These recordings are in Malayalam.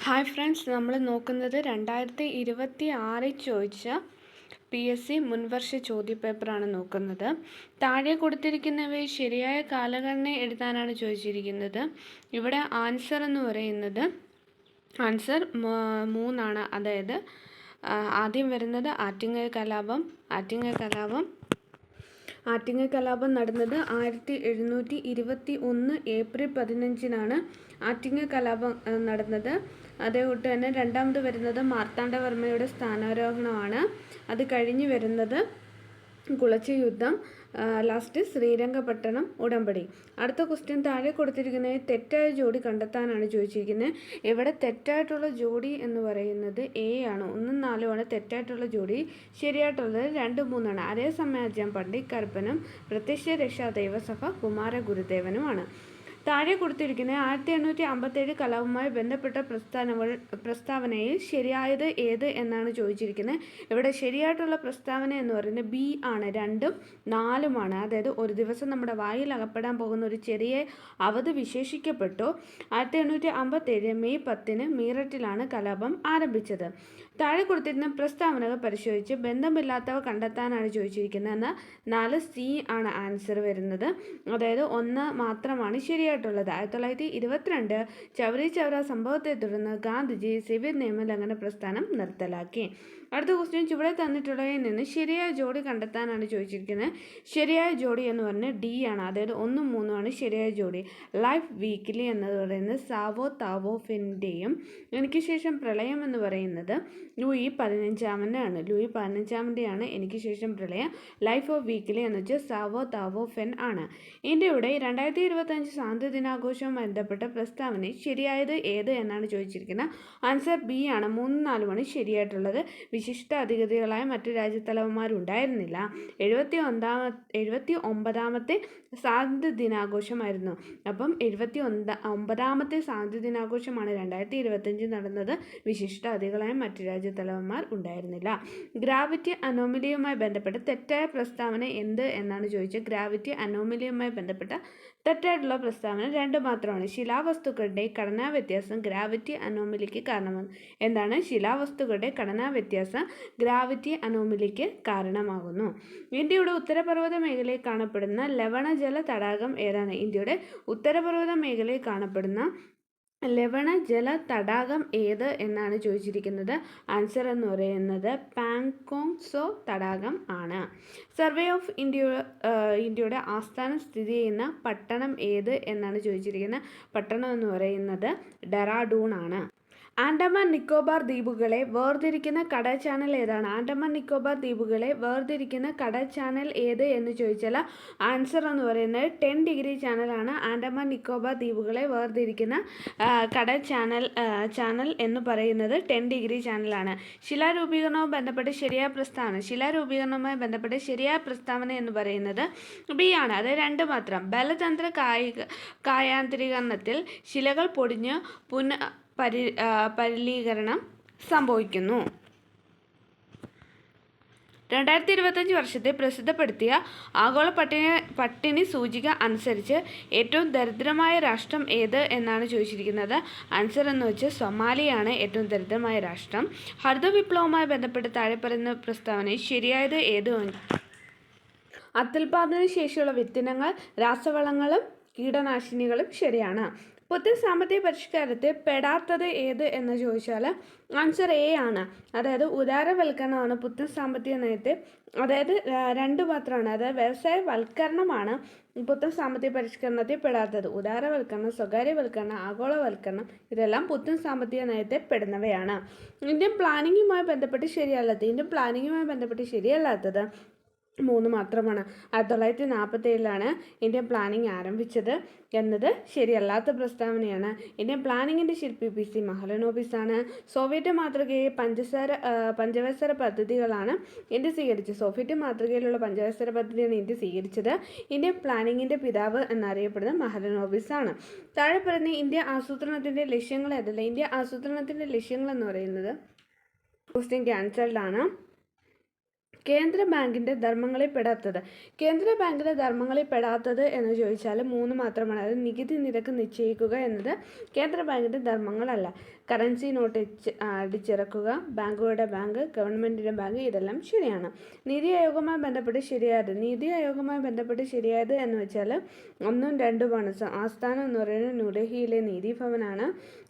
ഹായ് ഫ്രണ്ട്സ്, നമ്മൾ നോക്കുന്നത് 2026 ചോദിച്ച PSC മുൻവർഷ ചോദ്യപേപ്പറാണ് നോക്കുന്നത്. താഴെ കൊടുത്തിരിക്കുന്നവയിൽ ശരിയായ കാലഗണന എഴുതാനാണ് ചോദിച്ചിരിക്കുന്നത്. ഇവിടെ ആൻസർ എന്ന് പറയുന്നത് ആൻസർ 3 അതായത് ആദ്യം വരുന്നത് ആറ്റിങ്ങൽ കലാപം നടന്നത് 1721 ഏപ്രിൽ 15 ആറ്റിങ്ങൽ കലാപം നടന്നത്. അതേകൂട്ട് തന്നെ രണ്ടാമത് വരുന്നത് മാർത്താണ്ഡവർമ്മയുടെ സ്ഥാനാരോഹണമാണ്. അത് കഴിഞ്ഞ് വരുന്നത് കുളച്ച യുദ്ധം, ലാസ്റ്റ് ശ്രീരംഗപട്ടണം ഉടമ്പടി. അടുത്ത ക്വസ്റ്റ്യൻ താഴെ കൊടുത്തിരിക്കുന്നത് തെറ്റായ ജോഡി കണ്ടെത്താനാണ് ചോദിച്ചിരിക്കുന്നത്. ഇവിടെ തെറ്റായിട്ടുള്ള ജോഡി എന്ന് പറയുന്നത് A ആണ്. 1ഉം 4ഉമാണ് തെറ്റായിട്ടുള്ള ജോഡി. ശരിയായിട്ടുള്ളത് 2, 3ആണ്. അതേസമയം പണ്ഡിറ്റ് കറുപ്പനും പ്രത്യക്ഷ രക്ഷാ ദൈവസഭ കുമാരഗുരുദേവനുമാണ്. താഴെ കൊടുത്തിരിക്കുന്ന 1857 കലാപവുമായി ബന്ധപ്പെട്ട പ്രസ്താവനയിൽ ശരിയായത് ഏത് എന്നാണ് ചോദിച്ചിരിക്കുന്നത്. ഇവിടെ ശരിയായിട്ടുള്ള പ്രസ്താവന എന്ന് പറയുന്നത് B ആണ്. 2ഉം 4ഉമാണ്. അതായത് ഒരു ദിവസം നമ്മുടെ വായിൽ അകപ്പെടാൻ പോകുന്ന ഒരു ചെറിയ അവധി വിശേഷിക്കപ്പെട്ടു. 1857 മെയ് 10 മീററ്റിലാണ് കലാപം ആരംഭിച്ചത്. താഴെ കൊടുത്തിരുന്ന പ്രസ്താവനകൾ പരിശോധിച്ച് ബന്ധമില്ലാത്തവ കണ്ടെത്താനാണ് ചോദിച്ചിരിക്കുന്നത്. എന്നാൽ 4C ആണ് ആൻസർ വരുന്നത്. അതായത് 1 മാത്രമാണ് ശരിയായിട്ടുള്ളത്. 1922 ചൗരി ചൗര സംഭവത്തെ തുടർന്ന് ഗാന്ധിജി സിവിൽ നിയമലംഘന പ്രസ്ഥാനം നിർത്തലാക്കി. അടുത്ത ക്വസ്റ്റ്യൻ ചുവടെ തന്നിട്ടുള്ളതിൽ നിന്ന് ശരിയായ ജോഡി കണ്ടെത്താനാണ് ചോദിച്ചിരിക്കുന്നത്. ശരിയായ ജോഡി എന്ന് പറഞ്ഞാൽ D ആണ്. അതായത് 1ഉം 3ഉമാണ് ശരിയായ ജോഡി. ലൈഫ് വീക്ക്ലി എന്ന് പറയുന്നത് സാവോ താവോ ഫിൻ്റെയും എനിക്ക് ശേഷം പ്രളയം എന്ന് പറയുന്നത് ലൂയി 15-ാമൻ്റെയാണ്. ലൂയി 15-ാമൻ്റെയാണ് എനിക്ക് ശേഷം പ്രളയം. ലൈഫ് ഓഫ് വീക്ക്ലി എന്ന് വെച്ചാൽ സാവോ താവോ ഫെൻ ആണ്. ഇന്ത്യയുടെ 2025 സ്വാതന്ത്ര്യ ദിനാഘോഷവുമായി ബന്ധപ്പെട്ട പ്രസ്താവന ശരിയായത് ഏത് എന്നാണ് ചോദിച്ചിരിക്കുന്നത്. ആൻസർ B ആണ്. 3ഉം 4ഉമാണ് ശരിയായിട്ടുള്ളത്. വിശിഷ്ട അതിഥികളായ മറ്റു രാജ്യത്തലവന്മാരുണ്ടായിരുന്നില്ല. 79ാമത്തെ സ്വാതന്ത്ര്യ ദിനാഘോഷമായിരുന്നു. അപ്പം 79ാമത്തെ സ്വാതന്ത്ര്യ ദിനാഘോഷമാണ് 2025 നടന്നത്. വിശിഷ്ട അതിഥികളായ മറ്റു രാജ്യത്തലവന്മാർ ഉണ്ടായിരുന്നില്ല. ഗ്രാവിറ്റി അനോമലിയുമായി ബന്ധപ്പെട്ട തെറ്റായ പ്രസ്താവന എന്ത് എന്നാണ് ചോദിച്ചത്. ഗ്രാവിറ്റി അനോമലിയുമായി ബന്ധപ്പെട്ട തെറ്റായിട്ടുള്ള പ്രസ്താവന 2 മാത്രമാണ്. ശിലാവസ്തുക്കളുടെ ഘടനാ വ്യത്യാസം ഗ്രാവിറ്റി അനോമലിക്ക് കാരണമാണ്. എന്താണ്? ശിലാവസ്തുക്കളുടെ ഘടനാ വ്യത്യാസം ഗ്രാവിറ്റി അനോമലിക്ക് കാരണമാകുന്നു. ഇന്ത്യയുടെ ഉത്തരപർവ്വത മേഖലയിൽ കാണപ്പെടുന്ന ലവണജല തടാകം ഏതാണ്? ഇന്ത്യയുടെ ഉത്തരപർവ്വത മേഖലയിൽ കാണപ്പെടുന്ന ലവണജല തടാകം ഏത് എന്നാണ് ചോദിച്ചിരിക്കുന്നത്. ആൻസർ എന്ന് പറയുന്നത് പാങ്ഗോങ് സോ തടാകം ആണ്. സർവേ ഓഫ് ഇന്ത്യയുടെ ആസ്ഥാനം സ്ഥിതി ചെയ്യുന്ന പട്ടണം ഏത് എന്നാണ് ചോദിച്ചിരിക്കുന്നത്. പട്ടണം എന്ന് പറയുന്നത് ഡെറാഡൂൺ ആണ്. ആൻഡമാൻ നിക്കോബാർ ദ്വീപുകളെ വേർതിരിക്കുന്ന കടൽ ചാനൽ ഏതാണ്? ആൻഡമാൻ നിക്കോബാർ ദ്വീപുകളെ വേർതിരിക്കുന്ന കടൽ ചാനൽ ഏത് എന്ന് ചോദിച്ചാൽ ആൻസർ എന്ന് പറയുന്നത് 10 ഡിഗ്രി ചാനലാണ്. ആൻഡമാൻ നിക്കോബാർ ദ്വീപുകളെ വേർതിരിക്കുന്ന കടൽ ചാനൽ എന്ന് പറയുന്നത് 10 ഡിഗ്രി ചാനലാണ്. ശിലാരൂപീകരണവുമായി ബന്ധപ്പെട്ട ശരിയായ പ്രസ്താവന എന്ന് പറയുന്നത് B ആണ്. അത് 2 മാത്രം. ബലതന്ത്ര കായാന്തരീകരണത്തിൽ ശിലകൾ പൊടിഞ്ഞ് പരിലീകരണം സംഭവിക്കുന്നു. 2025 വർഷത്തെ പ്രസിദ്ധപ്പെടുത്തിയ ആഗോള പട്ടിണി സൂചിക അനുസരിച്ച് ഏറ്റവും ദരിദ്രമായ രാഷ്ട്രം ഏത് എന്നാണ് ചോദിച്ചിരിക്കുന്നത്. ആൻസർ എന്ന് വെച്ചാൽ സൊമാലിയാണ് ഏറ്റവും ദരിദ്രമായ രാഷ്ട്രം. ഹരിത വിപ്ലവവുമായി ബന്ധപ്പെട്ട് താഴെ പറയുന്ന പ്രസ്താവന ശരിയായത് ഏത്? അത്യുൽപാദന ശേഷിയുള്ള വിത്തിനങ്ങൾ, രാസവളങ്ങളും കീടനാശിനികളും ശരിയാണ്. പുത്തൻ സാമ്പത്തിക പരിഷ്കാരത്തിൽ പെടാത്തത് ഏത് എന്ന് ചോദിച്ചാൽ ആൻസർ A ആണ്. അതായത് ഉദാരവൽക്കരണമാണ് പുത്തൻ സാമ്പത്തിക നയത്തിൽ. അതായത് 2 മാത്രമാണ്. അതായത് വ്യവസായവൽക്കരണമാണ് പുത്തൻ സാമ്പത്തിക പരിഷ്കരണത്തിൽ പെടാത്തത്. ഉദാരവൽക്കരണം, സ്വകാര്യവൽക്കരണം, ആഗോളവൽക്കരണം ഇതെല്ലാം പുത്തൻ സാമ്പത്തിക നയത്തിൽ പെടുന്നവയാണ്. ഇന്ത്യൻ പ്ലാനിങ്ങുമായി ബന്ധപ്പെട്ട് ശരിയല്ലാത്തത് 3 മാത്രമാണ്. 1947 ഇന്ത്യൻ പ്ലാനിങ് ആരംഭിച്ചത് എന്നത് ശരിയല്ലാത്ത പ്രസ്താവനയാണ്. ഇന്ത്യൻ പ്ലാനിങ്ങിൻ്റെ ശില്പി PC മഹലനോബിസ് ആണ്. സോവിയറ്റ് മാതൃകയിൽ പഞ്ചവത്സര പദ്ധതികളാണ് ഇന്ത്യ സ്വീകരിച്ചത്. സോവിയറ്റ് മാതൃകയിലുള്ള പഞ്ചവത്സര പദ്ധതിയാണ് ഇന്ത്യ സ്വീകരിച്ചത്. ഇന്ത്യൻ പ്ലാനിങ്ങിൻ്റെ പിതാവ് എന്നറിയപ്പെടുന്ന മഹലനോബിസ് ആണ്. താഴെ പറയുന്ന ഇന്ത്യ ആസൂത്രണത്തിൻ്റെ ലക്ഷ്യങ്ങൾ ഏതല്ല? ഇന്ത്യ ആസൂത്രണത്തിൻ്റെ ലക്ഷ്യങ്ങൾ എന്ന് പറയുന്നത് ക്വസ്റ്റ്യൻ ക്യാൻസൽഡ് ആണ്. കേന്ദ്ര ബാങ്കിൻ്റെ ധർമ്മങ്ങളിൽ പെടാത്തത്. കേന്ദ്ര ബാങ്കിൻ്റെ ധർമ്മങ്ങളിൽ പെടാത്തത് എന്ന് ചോദിച്ചാൽ 3 മാത്രമാണ്. അത് നികുതി നിരക്ക് നിശ്ചയിക്കുക എന്നത് കേന്ദ്ര ബാങ്കിൻ്റെ ധർമ്മങ്ങളല്ല. കറൻസി നോട്ട് അടിച്ചിറക്കുക, ബാങ്കുകളുടെ ബാങ്ക്, ഗവൺമെൻറ്റിൻ്റെ ബാങ്ക്, ഇതെല്ലാം ശരിയാണ്. നീതി ആയോഗുമായി ബന്ധപ്പെട്ട് ശരിയായത് എന്ന് വെച്ചാൽ 1ഉം 2ഉമാണ്. ആസ്ഥാനം എന്ന് പറയുന്നത് ന്യൂഡൽഹിയിലെ നീതി ഭവനാണ്.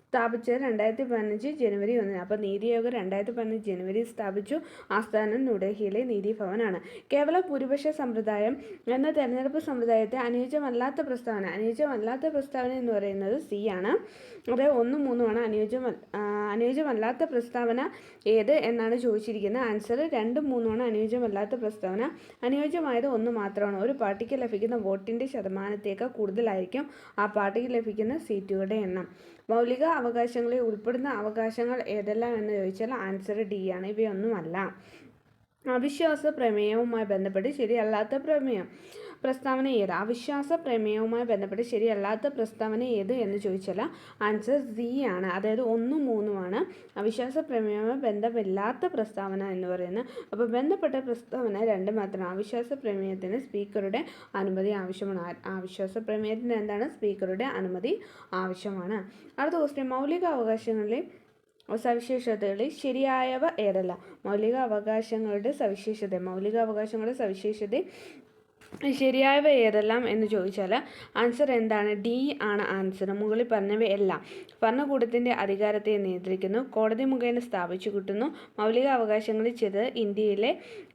സ്ഥാപിച്ചത് 2015 ജനുവരി 1. അപ്പോൾ നീതി ആയോഗ് 2015 ജനുവരി സ്ഥാപിച്ചു. ആസ്ഥാനം ന്യൂഡൽഹിയിലെ നീതി ഭവനാണ്. കേവല ഭൂരിപക്ഷ സമ്പ്രദായം എന്ന തെരഞ്ഞെടുപ്പ് സമ്പ്രദായത്തെ അനുയോജ്യമല്ലാത്ത പ്രസ്താവന എന്ന് പറയുന്നത് സി ആണ്. അത് 1, 3 അനുയോജ്യമല്ലാത്ത പ്രസ്താവന ഏത് എന്നാണ് ചോദിച്ചിരിക്കുന്നത്. ആൻസർ 2, 3 അനുയോജ്യമല്ലാത്ത പ്രസ്താവന. അനുയോജ്യമായത് 1 മാത്രമാണ്. ഒരു പാർട്ടിക്ക് ലഭിക്കുന്ന വോട്ടിൻ്റെ ശതമാനത്തേക്കാൾ കൂടുതലായിരിക്കും ആ പാർട്ടിക്ക് ലഭിക്കുന്ന സീറ്റുകളുടെ എണ്ണം. മൗലിക അവകാശങ്ങളിൽ ഉൾപ്പെടുന്ന അവകാശങ്ങൾ ഏതെല്ലാം എന്ന് ചോദിച്ചാൽ ആൻസർ ഡി ആണ്. ഇവയൊന്നുമല്ല. അവിശ്വാസ പ്രമേയവുമായി ബന്ധപ്പെട്ട് ശരിയല്ലാത്ത പ്രസ്താവന ഏത്? അവിശ്വാസ പ്രമേയവുമായി ബന്ധപ്പെട്ട് ശരിയല്ലാത്ത പ്രസ്താവന ഏത് എന്ന് ചോദിച്ചാൽ ആൻസർ സി ആണ്. അതായത് 1, 3 അവിശ്വാസ പ്രമേയവുമായി ബന്ധമില്ലാത്ത പ്രസ്താവന എന്ന് പറയുന്നത്. അപ്പോൾ ബന്ധപ്പെട്ട പ്രസ്താവന 2 മാത്രമാണ്. അവിശ്വാസ പ്രമേയത്തിന് സ്പീക്കറുടെ അനുമതി ആവശ്യമാണ്. അവിശ്വാസ പ്രമേയത്തിന് എന്താണ്? സ്പീക്കറുടെ അനുമതി ആവശ്യമാണ്. അടുത്ത ക്വസ്റ്റ്യൻ, മൗലിക അവകാശങ്ങളിൽ സവിശേഷതകളിൽ ശരിയായവ ഏതല്ല? മൗലിക അവകാശങ്ങളുടെ സവിശേഷത ശരിയായവ ഏതെല്ലാം എന്ന് ചോദിച്ചാൽ ആൻസർ എന്താണ്? ഡി ആണ് ആൻസർ. മുകളിൽ പറഞ്ഞവയെല്ലാം ഭരണകൂടത്തിൻ്റെ അധികാരത്തെ നിയന്ത്രിക്കുന്നു, കോടതി മുഖേന സ്ഥാപിച്ചു കിട്ടുന്നു. മൗലിക അവകാശങ്ങളിൽ ചിലത് ഇന്ത്യയിലെ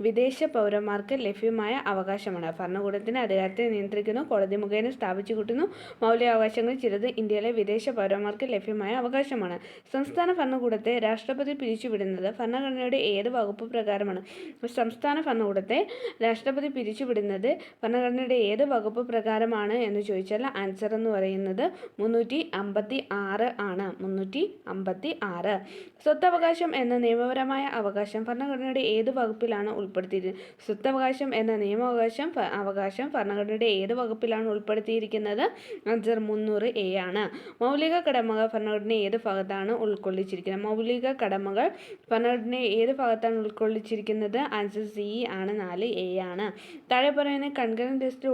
വിദേശ പൗരന്മാർക്ക് ലഭ്യമായ അവകാശമാണ്. ഭരണകൂടത്തിൻ്റെ അധികാരത്തെ നിയന്ത്രിക്കുന്നു, കോടതി മുഖേന സ്ഥാപിച്ചു കിട്ടുന്നു. മൗലിക അവകാശങ്ങളിൽ ചിലത് ഇന്ത്യയിലെ വിദേശ പൗരന്മാർക്ക് ലഭ്യമായ അവകാശമാണ്. സംസ്ഥാന ഭരണകൂടത്തെ രാഷ്ട്രപതി പിരിച്ചുവിടുന്നത് ഭരണഘടനയുടെ ഏത് വകുപ്പ് പ്രകാരമാണ്? സംസ്ഥാന ഭരണകൂടത്തെ രാഷ്ട്രപതി പിരിച്ചുവിടുന്നത് ഭരണഘടനയുടെ ഏത് വകുപ്പ് പ്രകാരമാണ് എന്ന് ചോദിച്ചാൽ ആൻസർ എന്ന് പറയുന്നത് 356 ആണ്. 356. സ്വത്തവകാശം എന്ന നിയമപരമായ അവകാശം ഭരണഘടനയുടെ ഏത് വകുപ്പിലാണ് ഉൾപ്പെടുത്തിയിരിക്കുന്നത്? സ്വത്തവകാശം എന്ന അവകാശം ഭരണഘടനയുടെ ഏത് വകുപ്പിലാണ് ഉൾപ്പെടുത്തിയിരിക്കുന്നത്? ആൻസർ 300A ആണ്. മൗലിക കടമകൾ ഭരണഘടന ഏത് ഭാഗത്താണ് ഉൾക്കൊള്ളിച്ചിരിക്കുന്നത്? മൗലിക കടമകൾ ഭരണഘടന ഏത് ഭാഗത്താണ് ഉൾക്കൊള്ളിച്ചിരിക്കുന്നത്? ആൻസർ സി ആണ്. 4A ആണ്. താഴെ പറയുന്ന കൺകറന്റ് ലിസ്റ്റിൽ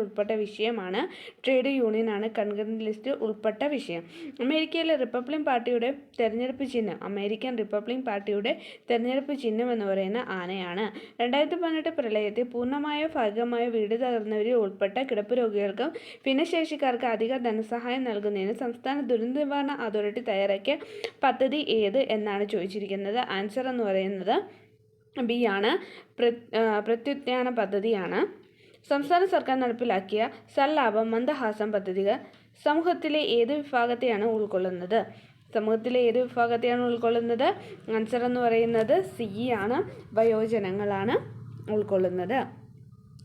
ഉൾപ്പെട്ട വിഷയമാണ് ട്രേഡ് യൂണിയൻ ആണ്. കൺകറന്റ് ലിസ്റ്റിൽ ഉൾപ്പെട്ട വിഷയം. അമേരിക്കൻ റിപ്പബ്ലിക് പാർട്ടിയുടെ തെരഞ്ഞെടുപ്പ് ചിഹ്നം എന്ന് പറയുന്ന ആനയാണ്. 2018 പ്രളയത്തിൽ പൂർണ്ണമായോ ഭാഗികമായോ വീട് തകർന്നവരിൽ ഉൾപ്പെട്ട കിടപ്പ് രോഗികൾക്കും ഭിന്നശേഷിക്കാർക്ക് അധിക ധനസഹായം നൽകുന്നതിന് സംസ്ഥാന ദുരന്ത നിവാരണ അതോറിറ്റി തയ്യാറാക്കിയ പദ്ധതി ഏത് എന്നാണ് ചോദിച്ചിരിക്കുന്നത്. ആൻസർ എന്ന് പറയുന്നത് ബി ആണ്. പ്രത്യുത്ഥാന പദ്ധതിയാണ്. സംസ്ഥാന സർക്കാർ നടപ്പിലാക്കിയ സല്ലാപം മന്ദഹാസം പദ്ധതികൾ സമൂഹത്തിലെ ഏത് വിഭാഗത്തെയാണ് ഉൾക്കൊള്ളുന്നത്? ആൻസർ എന്ന് പറയുന്നത് സി ആണ്. വയോജനങ്ങളാണ് ഉൾക്കൊള്ളുന്നത്.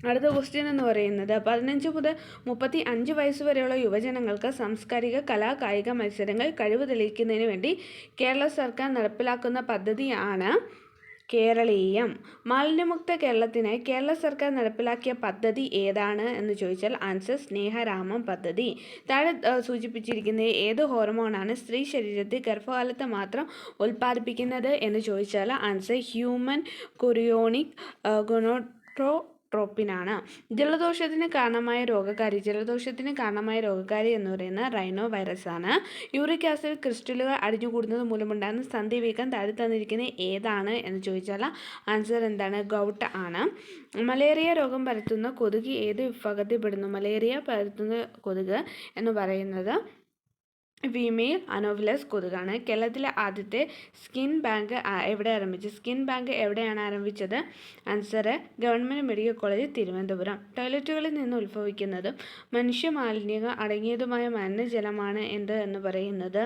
അടുത്ത ക്വസ്റ്റ്യൻ എന്ന് പറയുന്നത് 15 മുതൽ 35 വയസ്സ് വരെയുള്ള യുവജനങ്ങൾക്ക് സാംസ്കാരിക കലാ കായിക മത്സരങ്ങൾ കഴിവ് തെളിയിക്കുന്നതിന് വേണ്ടി കേരള സർക്കാർ നടപ്പിലാക്കുന്ന പദ്ധതിയാണ് കേരളീയം. മാലിന്യമുക്ത കേരളത്തിനായി കേരള സർക്കാർ നടപ്പിലാക്കിയ പദ്ധതി ഏതാണ് എന്ന് ചോദിച്ചാൽ ആൻസർ സ്നേഹരാമം പദ്ധതി. താഴെ സൂചിപ്പിച്ചിരിക്കുന്ന ഏത് ഹോർമോണാണ് സ്ത്രീ ശരീരത്തിൽ ഗർഭകാലത്ത് മാത്രം ഉൽപ്പാദിപ്പിക്കുന്നത് എന്ന് ചോദിച്ചാൽ ആൻസർ ഹ്യൂമൻ കൊറിയോണിക് ഗൊണോട്രോപ്പിനാണ്. ജലദോഷത്തിന് കാരണമായ രോഗകാരി എന്ന് പറയുന്നത് റൈനോ വൈറസ് ആണ്. യൂറിക് ആസിഡ് ക്രിസ്റ്റലുകൾ അടിഞ്ഞുകൂടുന്നത് മൂലമുണ്ടാകുന്ന സന്ധിവീക്കം താഴെ തന്നിരിക്കുന്ന ഏതാണ് എന്ന് ചോദിച്ചാൽ ആൻസർ എന്താണ്? ഗൗട്ട് ആണ്. മലേറിയ രോഗം പരത്തുന്ന കൊതുക് ഏത് വിഭാഗത്തിൽപ്പെടുന്നു? മലേറിയ പരത്തുന്ന കൊതുക് എന്ന് പറയുന്നത് ഫീമെയിൽ അനോഫിലസ് കൊതുകാണ്. കേരളത്തിലെ ആദ്യത്തെ സ്കിൻ ബാങ്ക് എവിടെയാണ് ആരംഭിച്ചത്? Answer government medical college Thiruvananthapuram. ടോയ്ലറ്റുകളിൽ നിന്ന് ഉത്ഭവിക്കുന്നതും മനുഷ്യ മാലിന്യങ്ങൾ അടങ്ങിയതുമായ മലിനജലമാണ് എന്ത് എന്ന് പറയുന്നത്?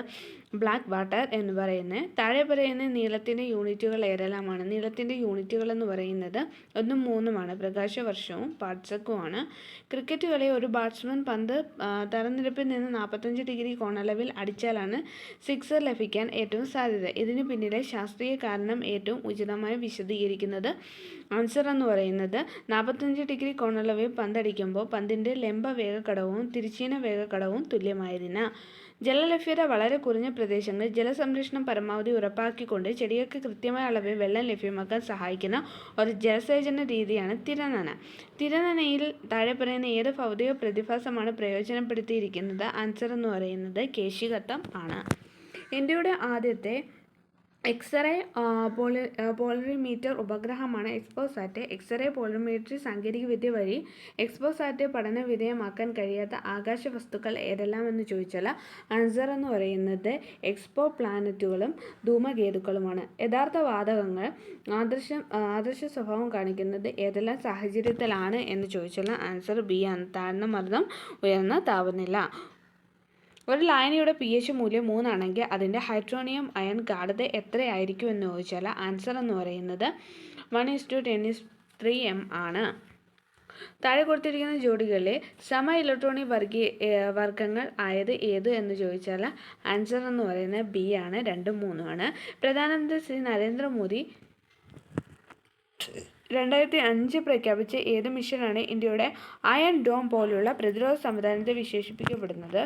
ബ്ലാക്ക് വാട്ടർ എന്ന് പറയുന്നത്. താഴെ പറയുന്ന നീളത്തിൻ്റെ യൂണിറ്റുകൾ ഏതെല്ലാമാണ്? നീളത്തിൻ്റെ യൂണിറ്റുകൾ എന്ന് പറയുന്നത് 1ഉം 3ഉമാണ്. പ്രകാശവർഷവും പാർട്സക്കുമാണ്. ക്രിക്കറ്റ് കളി ഒരു ബാറ്റ്സ്മാൻ പന്ത് തറനിരപ്പിൽ നിന്ന് 45 ഡിഗ്രി കോണളവിൽ അടിച്ചാലാണ് സിക്സർ ലഭിക്കാൻ ഏറ്റവും സാധ്യത. ഇതിന് പിന്നിലെ ശാസ്ത്രീയ കാരണം ഏറ്റവും ഉചിതമായി വിശദീകരിക്കുന്നത് ആൻസർ എന്ന് പറയുന്നത് 45 ഡിഗ്രി കോണളവിൽ പന്തടിക്കുമ്പോൾ പന്തിൻ്റെ ലംബ വേഗഘടകവും തിരശ്ചീന വേഗഘടകവും തുല്യമായതിനാൽ. ജലലഭ്യത വളരെ കുറഞ്ഞ പ്രദേശങ്ങളിൽ ജലസംരക്ഷണം പരമാവധി ഉറപ്പാക്കിക്കൊണ്ട് ചെടികൾക്ക് കൃത്യമായ അളവിൽ വെള്ളം ലഭ്യമാക്കാൻ സഹായിക്കുന്ന ഒരു ജലസേചന രീതിയാണ് തിരനന. തിരനനയിൽ താഴെ പറയുന്ന ഏത് ഭൗതിക പ്രതിഭാസമാണ് പ്രയോജനപ്പെടുത്തിയിരിക്കുന്നത്? ആൻസർ എന്ന് പറയുന്നത് കേശികത്വം ആണ്. ഇന്ത്യയുടെ ആദ്യത്തെ എക്സ്റേ പോളറിമീറ്റർ ഉപഗ്രഹമാണ് എക്സ്പോസാറ്റ്. എക്സ്റേ പോളറിമീറ്ററി സാങ്കേതികവിദ്യ വഴി എക്സ്പോസാറ്റ് പഠന വിധേയമാക്കാൻ കഴിയാത്ത ആകാശ വസ്തുക്കൾ ഏതെല്ലാം എന്ന് ചോദിച്ചാൽ ആൻസർ എന്ന് പറയുന്നത് എക്സ്പോ പ്ലാനറ്റുകളും ധൂമകേതുക്കളുമാണ്. യഥാർത്ഥ വാതകങ്ങൾ ആദർശ സ്വഭാവം കാണിക്കുന്നത് ഏതെല്ലാം സാഹചര്യത്തിലാണ് എന്ന് ചോദിച്ചാൽ ആൻസർ ബി ആണ്. താഴ്ന്ന മർദ്ദം, ഉയർന്ന താപനില. ഒരു ലായനിയുടെ pH മൂല്യം 3 ആണെങ്കിൽ അതിൻ്റെ ഹൈഡ്രോണിയം അയൺ ഗാഢത എത്രയായിരിക്കും എന്ന് ചോദിച്ചാൽ ആൻസർ എന്ന് പറയുന്നത് 1:10⁻³ m ആണ്. താഴെ കൊടുത്തിരിക്കുന്ന ജോഡികളിലെ സമ ഇലക്ട്രോണിക് വർഗങ്ങൾ ആയത് ഏത് എന്ന് ചോദിച്ചാൽ ആൻസർ എന്ന് പറയുന്നത് ബി ആണ്. 2, 3 ആണ്. പ്രധാനമന്ത്രി ശ്രീ നരേന്ദ്രമോദി 2005 പ്രഖ്യാപിച്ച ഏത് മിഷനാണ് ഇന്ത്യയുടെ അയൺ ഡോം പോലുള്ള പ്രതിരോധ സംവിധാനത്തെ വിശേഷിപ്പിക്കപ്പെടുന്നത്?